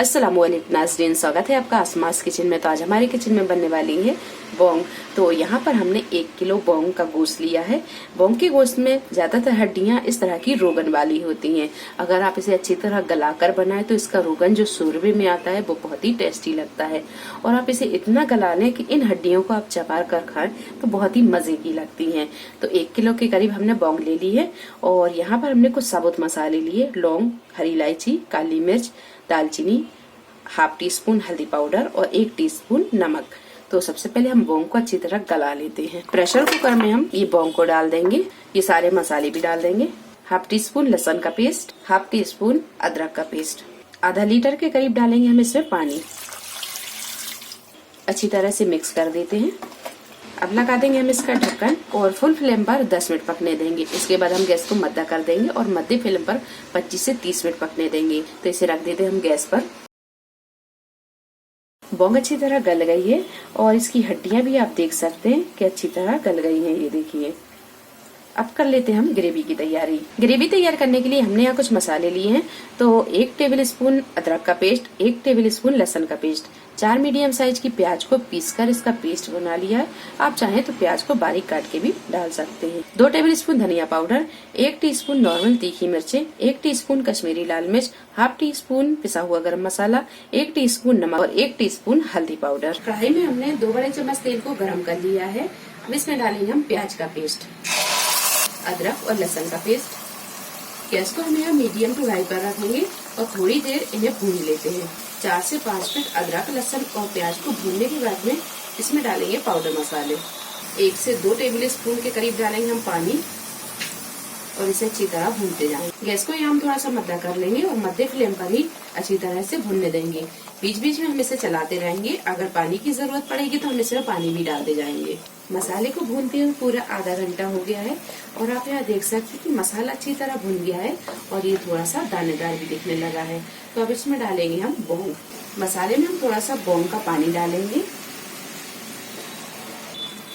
अस्सलामुअलैकुम नाज़रीन, स्वागत है आपका आसमास किचन में। तो आज हमारे किचन में बनने वाली है बोंग। तो यहाँ पर हमने 1 किलो बोंग का गोश्त लिया है। बोंग के गोश्त में ज्यादातर हड्डियां इस तरह की रोगन वाली होती हैं। अगर आप इसे अच्छी तरह गलाकर बनाएं तो इसका रोगन जो शोरबे में आता है वो बहुत ही टेस्टी लगता है। और आप इसे इतना गला लें कि इन हड्डियों को आप चबा कर खाएं तो बहुत ही मजे की लगती है। तो 1 किलो के करीब हमने बोंग ले ली है। और यहाँ पर हमने कुछ साबुत मसाले लिए, लौंग, हरी इलायची, काली मिर्च, दालचीनी, हाफ टी स्पून हल्दी पाउडर और 1 टीस्पून नमक। तो सबसे पहले हम बोंग को अच्छी तरह गला लेते हैं। प्रेशर कुकर में हम ये बोंग को डाल देंगे, ये सारे मसाले भी डाल देंगे। हाफ टी स्पून लहसुन का पेस्ट, हाफ टी स्पून अदरक का पेस्ट, आधा लीटर के करीब डालेंगे हम इसमें पानी। अच्छी तरह से मिक्स कर देते हैं। अब लगा देंगे हम इसका ढक्कन और फुल फ्लेम पर 10 मिनट पकने देंगे। इसके बाद हम गैस को मद्दा कर देंगे और मध्य फ्लेम पर 25 से 30 मिनट पकने देंगे। तो इसे रख देते हैं हम गैस पर। बोंग अच्छी तरह गल गई है और इसकी हड्डियां भी आप देख सकते हैं कि अच्छी तरह गल गई हैं। ये देखिए। अब कर लेते हैं हम ग्रेवी की तैयारी। ग्रेवी तैयार करने के लिए हमने यहाँ कुछ मसाले लिए हैं। तो 1 टेबल स्पून अदरक का पेस्ट, 1 टेबल स्पून लहसुन का पेस्ट, 4 मीडियम साइज की प्याज को पीसकर इसका पेस्ट बना लिया है। आप चाहें तो प्याज को बारीक काट के भी डाल सकते हैं। 2 टेबल स्पून धनिया पाउडर, 1 टीस्पून नॉर्मल तीखी मिर्चें, 1 टीस्पून कश्मीरी लाल मिर्च, हाफ टी स्पून पिसा हुआ गरम मसाला, 1 टीस्पून नमक और 1 टीस्पून हल्दी पाउडर। कढ़ाई में हमने 2 बड़े चम्मच तेल को गर्म कर लिया है। अब इसमें डालेंगे हम प्याज का पेस्ट, अदरक और लहसुन का पेस्ट। गैस को हम यहाँ मीडियम टू हाई पर रखेंगे और थोड़ी देर इन्हें भून लेते हैं। 4 से 5 मिनट अदरक, लहसुन और प्याज को भूनने के बाद में इसमें डालेंगे पाउडर मसाले। 1 से 2 टेबल स्पून के करीब डालेंगे हम पानी और इसे अच्छी तरह भूनते जाएंगे। गैस को यहाँ हम थोड़ा सा मद्दा कर लेंगे और मध्य फ्लेम पर ही अच्छी तरह से भूनने देंगे। बीच बीच में हम इसे चलाते रहेंगे। अगर पानी की जरूरत पड़ेगी तो हम इसमें पानी भी डालते जाएंगे। मसाले को भूनते हुए पूरा आधा घंटा हो गया है और आप यहाँ देख सकते हैं कि मसाला अच्छी तरह भुन गया है और ये थोड़ा सा दानेदार भी दिखने लगा है। तो अब इसमें डालेंगे हम बोंग। मसाले में हम थोड़ा सा बोंग का पानी डालेंगे,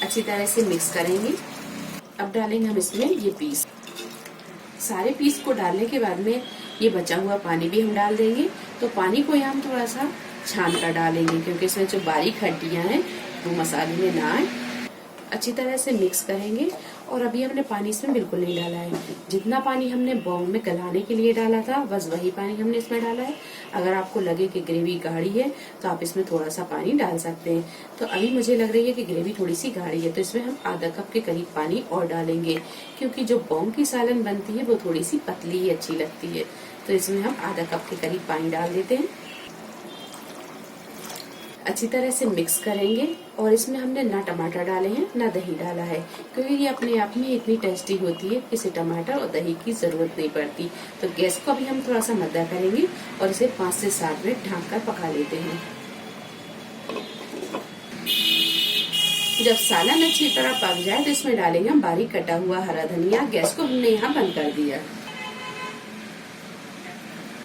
अच्छी तरह से मिक्स करेंगे। अब डालेंगे हम इसमें ये पीस। सारे पीस को डालने के बाद में ये बचा हुआ पानी भी हम डाल देंगे। तो पानी को यहाँ हम थोड़ा सा छान कर डालेंगे क्योंकि इसमें जो बारीक हड्डियां हैं वो मसाले में ना आए। अच्छी तरह से मिक्स करेंगे और अभी हमने पानी इसमें बिल्कुल नहीं डाला है। जितना पानी हमने बोंग में गलाने के लिए डाला था बस वही पानी हमने इसमें डाला है। अगर आपको लगे कि ग्रेवी गाढ़ी है तो आप इसमें थोड़ा सा पानी डाल सकते हैं। तो अभी मुझे लग रही है कि ग्रेवी थोड़ी सी गाढ़ी है तो इसमें हम आधा कप के करीब पानी और डालेंगे क्योंकि जो बोंग की सालन बनती है वो थोड़ी सी पतली ही अच्छी लगती है। तो इसमें हम आधा कप के करीब पानी डाल देते हैं। अच्छी तरह से मिक्स करेंगे और इसमें हमने ना टमाटर डाले हैं ना दही डाला है क्योंकि ये अपने आप में इतनी टेस्टी होती है, इसे टमाटर और दही की जरूरत नहीं पड़ती। तो गैस को अभी हम थोड़ा सा मद्दा करेंगे और इसे 5 से 7 मिनट ढक कर पका लेते हैं। जब सालन अच्छी तरह पक जाए तो इसमें डालेंगे हम बारीक कटा हुआ हरा धनिया। गैस को हमने यहाँ बंद कर दिया।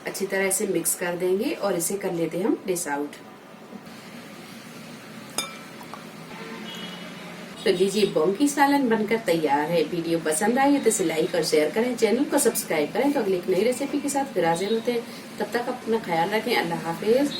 अच्छी तरह से मिक्स कर देंगे और इसे कर लेते हैं हम डिश आउट। तो लीजिए, बोंग की सालन बनकर तैयार है। वीडियो पसंद आई है तो इसे लाइक और शेयर करें, चैनल को सब्सक्राइब करें। तो अगली एक नई रेसिपी के साथ फिर हाजिर होते हैं। तब तक अपना ख्याल रखें। अल्लाह हाफिज।